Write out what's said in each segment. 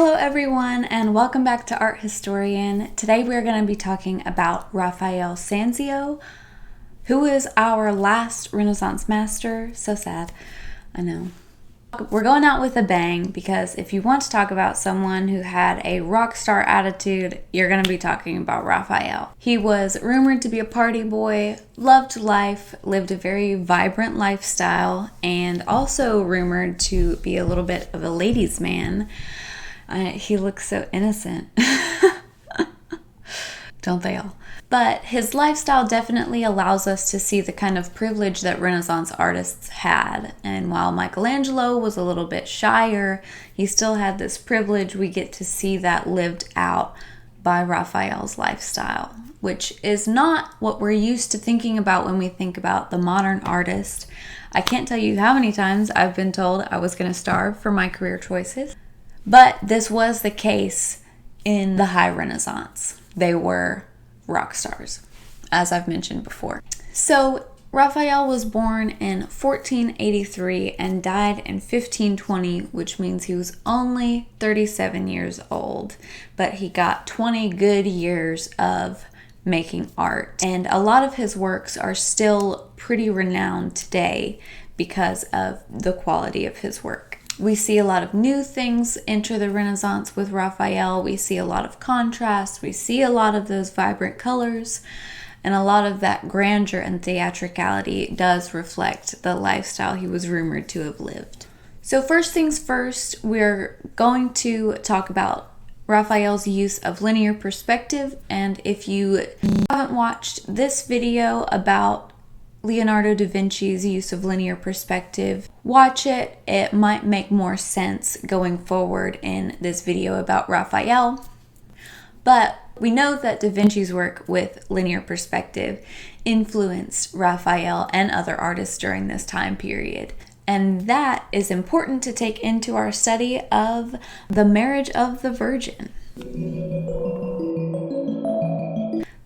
Hello everyone and welcome back to Art Historian. Today we're going to be talking about Raphael Sanzio, who is our last Renaissance master. So sad, I know. We're going out with a bang because if you want to talk about someone who had a rock star attitude, you're going to be talking about Raphael. He was rumored to be a party boy, loved life, lived a very vibrant lifestyle, and also rumored to be a little bit of a ladies' man. He looks so innocent. Don't they all? But his lifestyle definitely allows us to see the kind of privilege that Renaissance artists had. And while Michelangelo was a little bit shyer, he still had this privilege. We get to see that lived out by Raphael's lifestyle, which is not what we're used to thinking about when we think about the modern artist. I can't tell you how many times I've been told I was going to starve for my career choices. But this was the case in the High Renaissance. They were rock stars, as I've mentioned before. So Raphael was born in 1483 and died in 1520, which means he was only 37 years old. But he got 20 good years of making art. And a lot of his works are still pretty renowned today because of the quality of his work. We see a lot of new things enter the Renaissance with Raphael. We see a lot of contrast. We see a lot of those vibrant colors. And a lot of that grandeur and theatricality does reflect the lifestyle he was rumored to have lived. So first things first, we're going to talk about Raphael's use of linear perspective. And if you haven't watched this video about Leonardo da Vinci's use of linear perspective, watch it. It might make more sense going forward in this video about Raphael. But we know that da Vinci's work with linear perspective influenced Raphael and other artists during this time period. And that is important to take into our study of the marriage of the Virgin.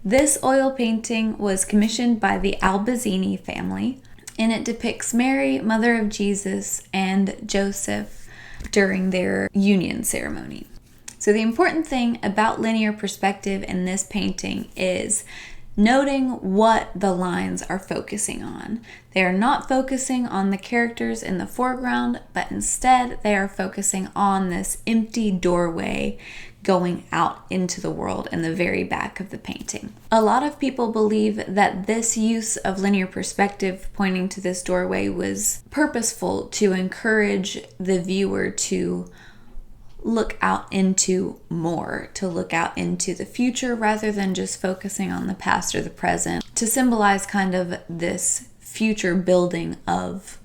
This oil painting was commissioned by the Albizini family, and it depicts Mary, mother of Jesus, and Joseph during their union ceremony. So the important thing about linear perspective in this painting is noting what the lines are focusing on. They are not focusing on the characters in the foreground, but instead they are focusing on this empty doorway going out into the world in the very back of the painting. A lot of people believe that this use of linear perspective pointing to this doorway was purposeful to encourage the viewer to look out into more, to look out into the future rather than just focusing on the past or the present, to symbolize kind of this future building of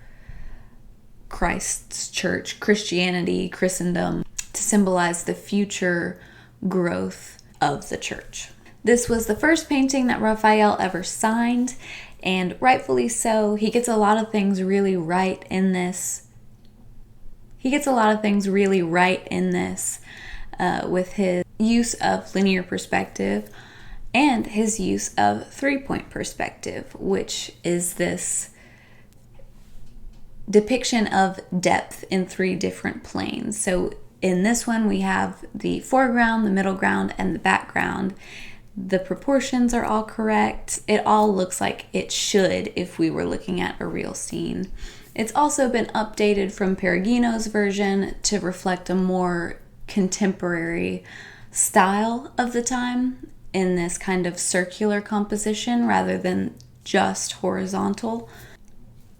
Christ's church, Christianity, Christendom, to symbolize the future growth of the church. This was the first painting that Raphael ever signed, and rightfully so. He gets a lot of things really right in this. With his use of linear perspective and his use of three-point perspective, which is this depiction of depth in three different planes. So in this one, we have the foreground, the middle ground, and the background. The proportions are all correct. It all looks like it should if we were looking at a real scene. It's also been updated from Perugino's version to reflect a more contemporary style of the time in this kind of circular composition rather than just horizontal.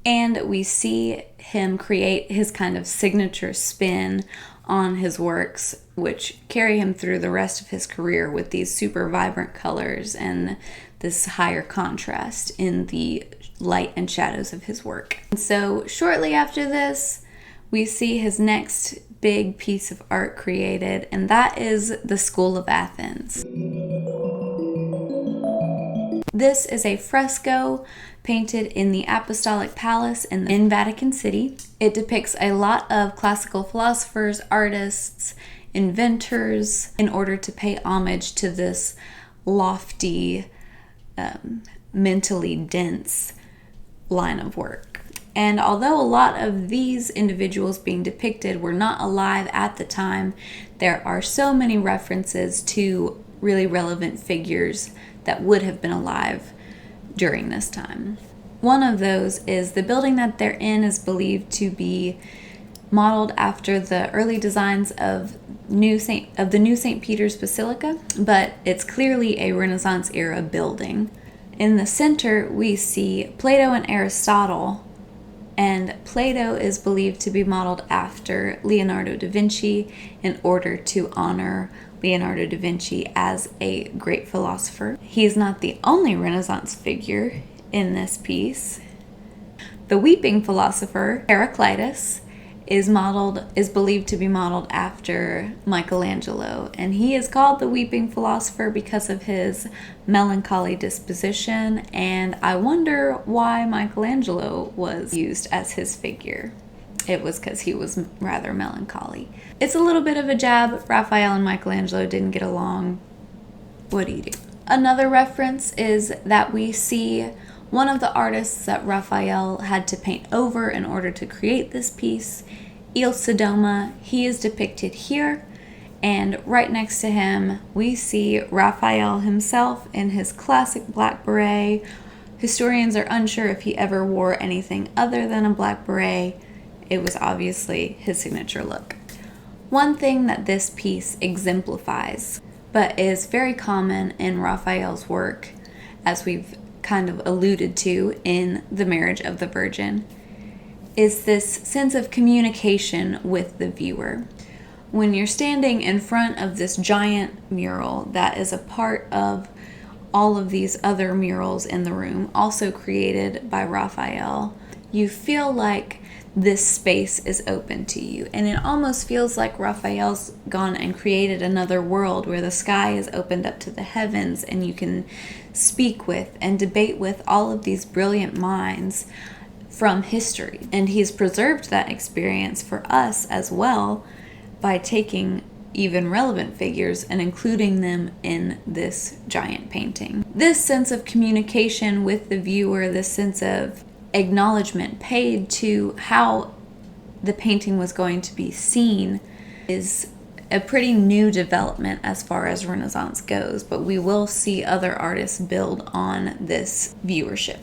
And we see him create his kind of signature spin on his works, which carry him through the rest of his career with these super vibrant colors and this higher contrast in the light and shadows of his work. And so shortly after this, we see his next big piece of art created, and that is the School of Athens. This is a fresco painted in the Apostolic Palace in Vatican City. It depicts a lot of classical philosophers, artists, inventors, in order to pay homage to this lofty, mentally dense line of work. And although a lot of these individuals being depicted were not alive at the time, there are so many references to really relevant figures that would have been alive during this time. One of those is the building that they're in is believed to be modeled after the early designs of the new St. Peter's Basilica, but it's clearly a Renaissance era building. In the center, we see Plato and Aristotle, and Plato is believed to be modeled after Leonardo da Vinci in order to honor Leonardo da Vinci as a great philosopher. He's not the only Renaissance figure in this piece. The weeping philosopher, Heraclitus, is believed to be modeled after Michelangelo, and he is called the weeping philosopher because of his melancholy disposition, and I wonder why Michelangelo was used as his figure. It was because he was rather melancholy. It's a little bit of a jab. Raphael and Michelangelo didn't get along. What do you do? Another reference is that we see one of the artists that Raphael had to paint over in order to create this piece, Il Sodoma. He is depicted here, and right next to him we see Raphael himself in his classic black beret. Historians are unsure if he ever wore anything other than a black beret. It was obviously his signature look. One thing that this piece exemplifies, but is very common in Raphael's work, as we've kind of alluded to in The Marriage of the Virgin, is this sense of communication with the viewer. When you're standing in front of this giant mural that is a part of all of these other murals in the room, also created by Raphael, you feel like this space is open to you. And it almost feels like Raphael's gone and created another world where the sky is opened up to the heavens and you can speak with and debate with all of these brilliant minds from history. And he's preserved that experience for us as well by taking even relevant figures and including them in this giant painting. This sense of communication with the viewer, this sense of acknowledgement paid to how the painting was going to be seen, is a pretty new development as far as Renaissance goes, but we will see other artists build on this viewership.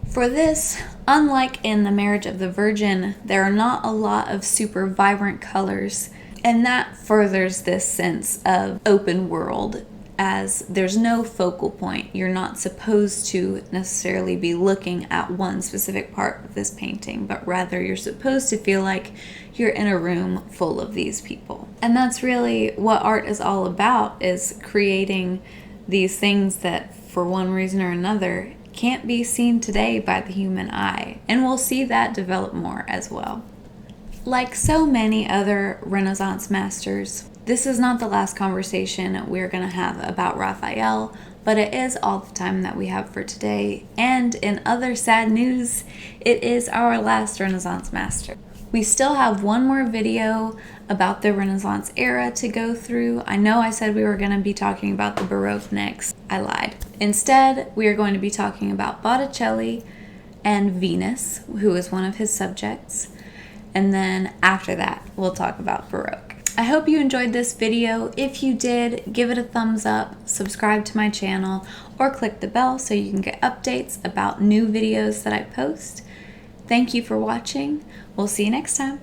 For this, unlike in The Marriage of the Virgin, there are not a lot of super vibrant colors, and that furthers this sense of open world, as there's no focal point. You're not supposed to necessarily be looking at one specific part of this painting, but rather you're supposed to feel like you're in a room full of these people. And that's really what art is all about, is creating these things that for one reason or another can't be seen today by the human eye. And we'll see that develop more as well. Like so many other Renaissance masters, this is not the last conversation we're going to have about Raphael, but it is all the time that we have for today. And in other sad news, it is our last Renaissance master. We still have one more video about the Renaissance era to go through. I know I said we were going to be talking about the Baroque next. I lied. Instead, we are going to be talking about Botticelli and Venus, who is one of his subjects. And then after that, we'll talk about Baroque. I hope you enjoyed this video. If you did, give it a thumbs up, subscribe to my channel, or click the bell so you can get updates about new videos that I post. Thank you for watching. We'll see you next time.